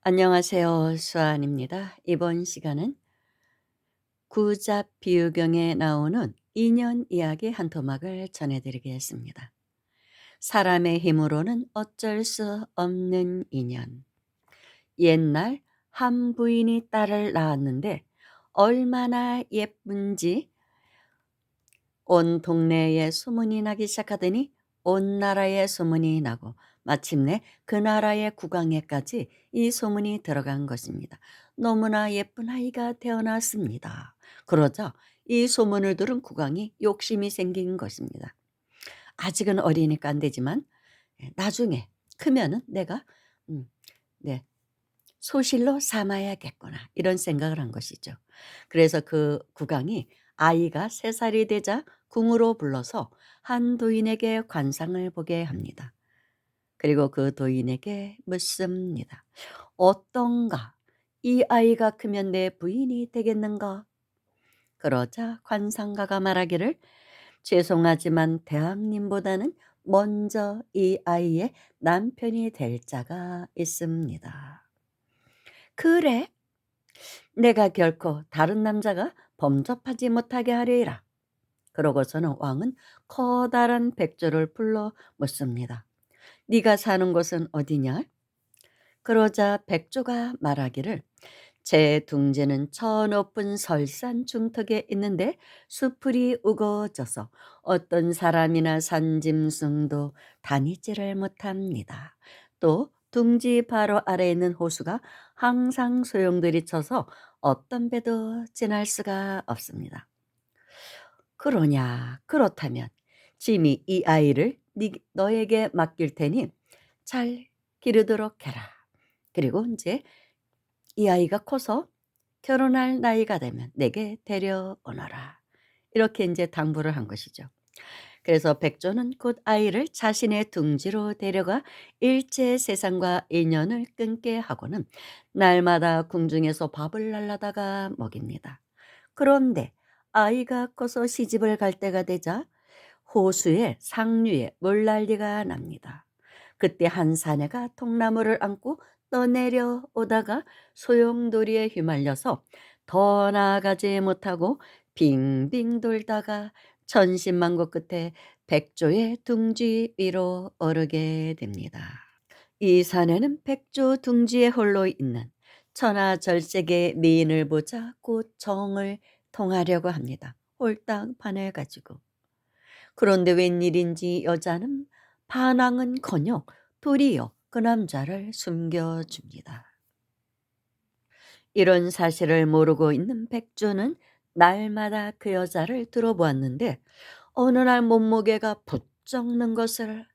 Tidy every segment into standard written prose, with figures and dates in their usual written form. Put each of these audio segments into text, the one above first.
안녕하세요. 수아입니다. 이번 시간은 구잡 비유경에 나오는 인연 이야기 한 토막을 전해드리겠습니다. 사람의 힘으로는 어쩔 수 없는 인연. 옛날 한 부인이 딸을 낳았는데 얼마나 예쁜지 온 동네에 소문이 나기 시작하더니 온 나라에 소문이 나고 마침내 그 나라의 국왕에까지 이 소문이 들어간 것입니다. 너무나 예쁜 아이가 태어났습니다. 그러자 이 소문을 들은 국왕이 욕심이 생긴 것입니다. 아직은 어리니까 안 되지만 나중에 크면은 내가 음, 네, 소실로 삼아야겠구나 이런 생각을 한 것이죠. 그래서 그 국왕이 아이가 3살이 되자 궁으로 불러서 한 도인에게 관상을 보게 합니다. 그리고 그 도인에게 묻습니다. 어떤가? 이 아이가 크면 내 부인이 되겠는가? 그러자 관상가가 말하기를 죄송하지만 대왕님보다는 먼저 이 아이의 남편이 될 자가 있습니다. 그래? 내가 결코 다른 남자가 범접하지 못하게 하리라. 그러고서는 왕은 커다란 백조를 불러 묻습니다. 네가 사는 곳은 어디냐? 그러자 백조가 말하기를 제 둥지는 저 높은 설산 중턱에 있는데 수풀이 우거져서 어떤 사람이나 산짐승도 다니지를 못합니다. 또 둥지 바로 아래에 있는 호수가 항상 소용돌이 쳐서 어떤 배도 지날 수가 없습니다. 그러냐? 그렇다면 짐이 이 아이를 너에게 맡길 테니 잘 기르도록 해라. 그리고 이제 이 아이가 커서 결혼할 나이가 되면 내게 데려오너라. 이렇게 이제 당부를 한 것이죠. 그래서 백조는 곧 아이를 자신의 둥지로 데려가 일체 세상과 인연을 끊게 하고는 날마다 궁중에서 밥을 날라다가 먹입니다. 그런데 아이가 커서 시집을 갈 때가 되자 호수의 상류에 물난리가 납니다. 그때 한 사내가 통나무를 안고 떠내려오다가 소용돌이에 휘말려서 더 나아가지 못하고 빙빙 돌다가 천신만고 끝에 백조의 둥지 위로 오르게 됩니다. 이 사내는 백조 둥지에 홀로 있는 천하절색의 미인을 보자 곧 정을 통하려고 합니다. 홀딱 반해가지고. 그런데 웬일인지 여자는 반항은커녕 도리어 그 남자를 숨겨줍니다. 이런 사실을 모르고 있는 백조는 날마다 그 여자를 들어보았는데 어느 날 몸무게가 부쩍 는 것을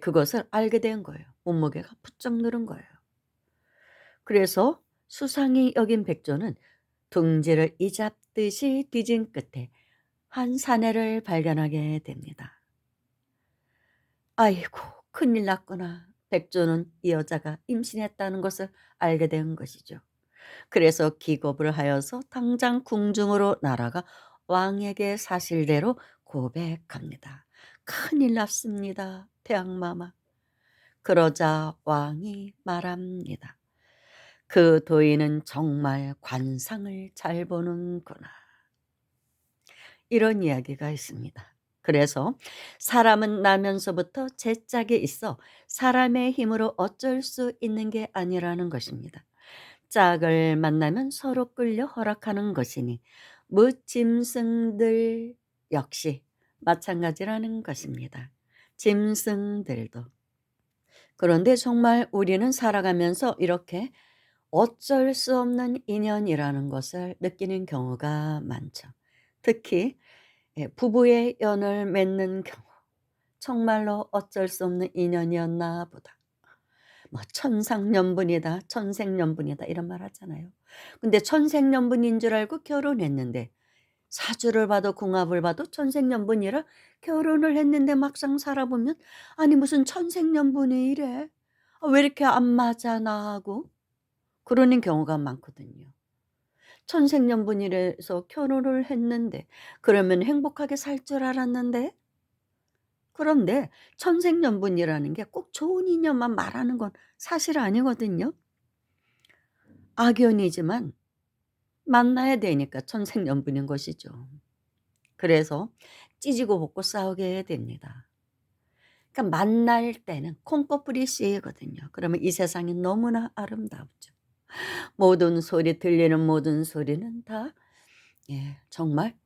그것을 알게 된 거예요. 몸무게가 부쩍 늘은 거예요. 그래서 수상히 여긴 백조는 둥지를 이잡듯이 뒤진 끝에 한 사내를 발견하게 됩니다. 아이고, 큰일 났구나. 백조는 이 여자가 임신했다는 것을 알게 된 것이죠. 그래서 기겁을 하여서 당장 궁중으로 날아가 왕에게 사실대로 고백합니다. 큰일 났습니다, 태양마마. 그러자 왕이 말합니다. 그 도인은 정말 관상을 잘 보는구나. 이런 이야기가 있습니다. 그래서 사람은 나면서부터 제 짝에 있어 사람의 힘으로 어쩔 수 있는 게 아니라는 것입니다. 짝을 만나면 서로 끌려 허락하는 것이니 무짐승들 역시 마찬가지라는 것입니다. 짐승들도. 그런데 정말 우리는 살아가면서 이렇게 어쩔 수 없는 인연이라는 것을 느끼는 경우가 많죠. 특히 부부의 연을 맺는 경우 정말로 어쩔 수 없는 인연이었나 보다. 뭐 천상연분이다, 천생연분이다 이런 말 하잖아요. 근데 천생연분인 줄 알고 결혼했는데 사주를 봐도 궁합을 봐도 천생연분이라 결혼을 했는데 막상 살아보면 아니 무슨 천생연분이 이래? 왜 이렇게 안 맞아 나하고? 그러는 경우가 많거든요. 천생연분이라서 결혼을 했는데 그러면 행복하게 살 줄 알았는데 그런데 천생연분이라는 게 꼭 좋은 인연만 말하는 건 사실 아니거든요. 악연이지만 만나야 되니까 천생연분인 것이죠. 그래서 찌지고 볶고 싸우게 됩니다. 그러니까 만날 때는 콩꺼풀이 씌이거든요. 그러면 이 세상이 너무나 아름답죠. 모든 소리 들리는 모든 소리는 다 정말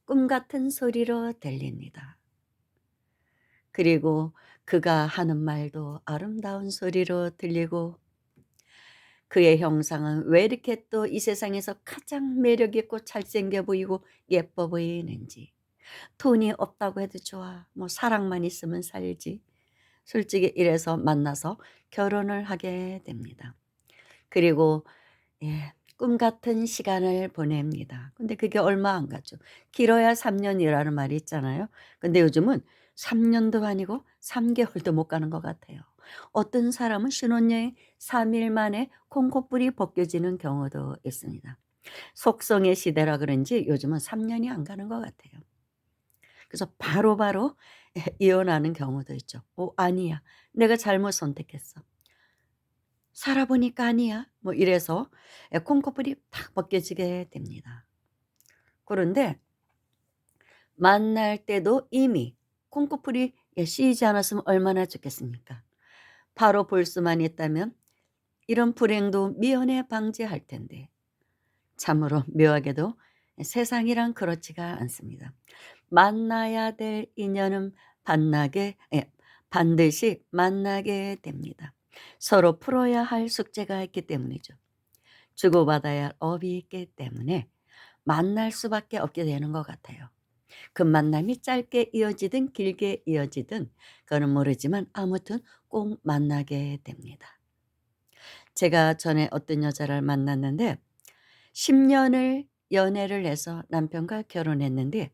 꿈 같은 소리로 들립니다. 그리고 그가 하는 말도 아름다운 소리로 들리고 그의 형상은 왜 이렇게 또 이 세상에서 가장 매력 있고 잘생겨 보이고 예뻐 보이는지. 돈이 없다고 해도 좋아. 뭐 사랑만 있으면 살지. 솔직히 이래서 만나서 결혼을 하게 됩니다. 그리고 꿈 같은 시간을 보냅니다. 근데 그게 얼마 안 가죠. 길어야 3 년이라는 말이 있잖아요. 근데 요즘은 3 년도 아니고 3 개월도 못 가는 것 같아요. 어떤 사람은 신혼여행 3일 만에 콩코뿔이 벗겨지는 경우도 있습니다. 속성의 시대라 그런지 요즘은 3 년이 안 가는 것 같아요. 그래서 바로바로 이혼하는 경우도 있죠. 아니야. 내가 잘못 선택했어. 살아보니까 아니야." 뭐 이래서 콩커플이 탁 벗겨지게 됩니다. 그런데 만날 때도 이미 콩커플이 씌이지 않았으면 얼마나 좋겠습니까. 바로 볼 수만 있다면 이런 불행도 미연에 방지할 텐데 참으로 묘하게도 세상이란 그렇지가 않습니다. 만나야 될 인연은 반드시 만나게 됩니다. 서로 풀어야 할 숙제가 있기 때문이죠. 주고받아야 할 업이 있기 때문에 만날 수밖에 없게 되는 것 같아요. 그 만남이 짧게 이어지든 길게 이어지든 그거는 모르지만 아무튼 꼭 만나게 됩니다. 제가 전에 어떤 여자를 만났는데 10 년을 연애를 해서 남편과 결혼했는데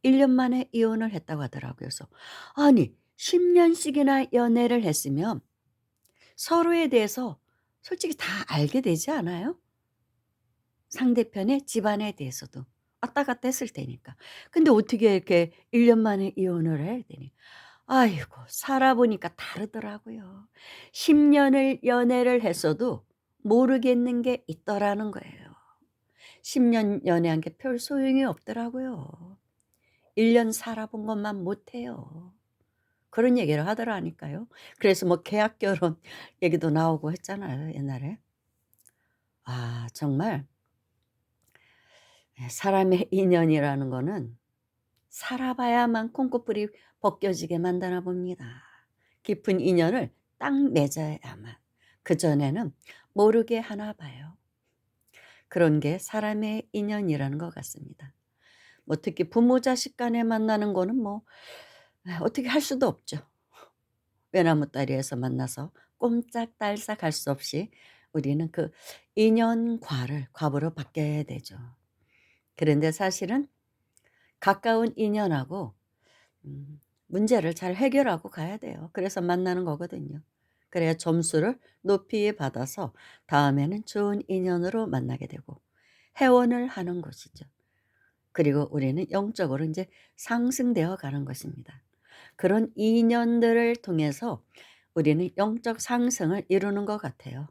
1년 만에 이혼을 했다고 하더라고요. 그래서 아니 10 년씩이나 연애를 했으면 서로에 대해서 솔직히 다 알게 되지 않아요? 상대편의 집안에 대해서도 왔다 갔다 했을 테니까. 근데 어떻게 이렇게 1년 만에 이혼을 해? 그랬더니 아이고 살아 보니까 다르더라고요. 10 년을 연애를 했어도 모르겠는 게 있더라는 거예요. 10년 연애한 게 별 소용이 없더라고요. 1년 살아본 것만 못해요. 그런 얘기를 하더라니까요. 그래서 뭐 계약 결혼 얘기도 나오고 했잖아요, 옛날에. 정말 사람의 인연이라는 거는 살아봐야만 콩고풀이 벗겨지게 만드나 봅니다. 깊은 인연을 딱 맺어야만. 그전에는 모르게 하나 봐요. 그런 게 사람의 인연이라는 것 같습니다. 뭐 특히 부모 자식 간에 만나는 거는 뭐 어떻게 할 수도 없죠. 외나무다리에서 만나서 꼼짝달싹 할 수 없이 우리는 그 인연과를 과부로 바뀌어야 되죠. 그런데 사실은 가까운 인연하고 문제를 잘 해결하고 가야 돼요. 그래서 만나는 거거든요. 그래야 점수를 높이 받아서 다음에는 좋은 인연으로 만나게 되고 회원을 하는 것이죠. 그리고 우리는 영적으로 이제 상승되어 가는 것입니다. 그런 인연들을 통해서 우리는 영적 상승을 이루는 것 같아요.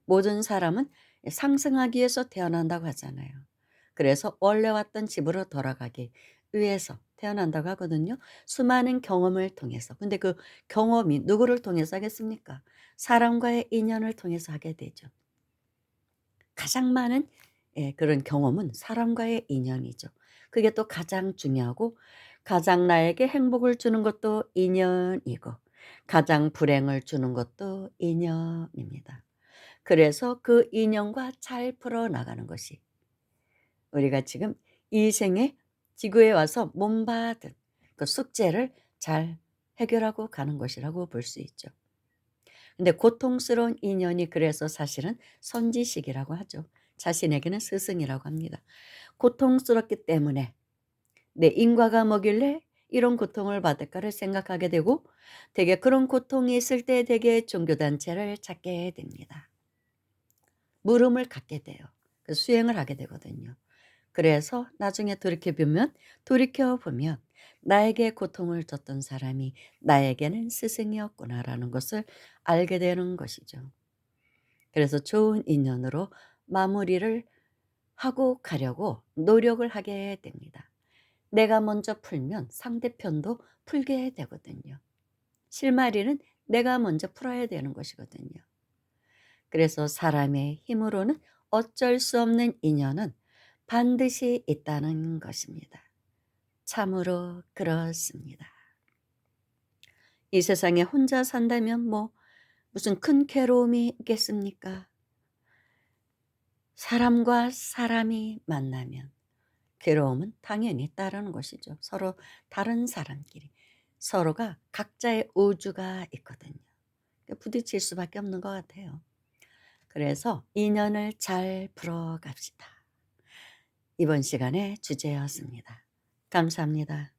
모든 사람은 상승하기 위해서 태어난다고 하잖아요. 그래서 원래 왔던 집으로 돌아가기 위해서 태어난다고 하거든요. 수많은 경험을 통해서. 근데 그 경험이 누구를 통해서 하겠습니까? 사람과의 인연을 통해서 하게 되죠. 가장 많은 그런 경험은 사람과의 인연이죠. 그게 또 가장 중요하고 가장 나에게 행복을 주는 것도 인연이고 가장 불행을 주는 것도 인연입니다. 그래서 그 인연과 잘 풀어나가는 것이 우리가 지금 이 생에 지구에 와서 몸받은 그 숙제를 잘 해결하고 가는 것이라고 볼 수 있죠. 근데 고통스러운 인연이 그래서 사실은 선지식이라고 하죠. 자신에게는 스승이라고 합니다. 고통스럽기 때문에 '내 인과가 뭐길래 이런 고통을 받을까.'를 생각하게 되고 되게 그런 고통이 있을 때 되게 종교단체를 찾게 됩니다. 물음을 갖게 돼요. 그 수행을 하게 되거든요. 그래서 나중에 돌이켜 보면 '나에게 고통을 줬던 사람이 나에게는 스승이었구나.'라는 것을 알게 되는 것이죠. 그래서 좋은 인연으로 마무리를 하고 가려고 노력을 하게 됩니다. 내가 먼저 풀면 상대편도 풀게 되거든요. 실마리는 내가 먼저 풀어야 되는 것이거든요. 그래서 사람의 힘으로는 어쩔 수 없는 인연은 반드시 있다는 것입니다. 참으로 그렇습니다. 이 세상에 혼자 산다면 뭐 무슨 큰 괴로움이 있겠습니까? 사람과 사람이 만나면 괴로움은 당연히 따르는 것이죠. 서로 다른 사람끼리. 서로가 각자의 우주가 있거든요. 그러니까 부딪힐 수밖에 없는 것 같아요. 그래서 인연을 잘 풀어갑시다. 이번 시간의 주제였습니다. 감사합니다.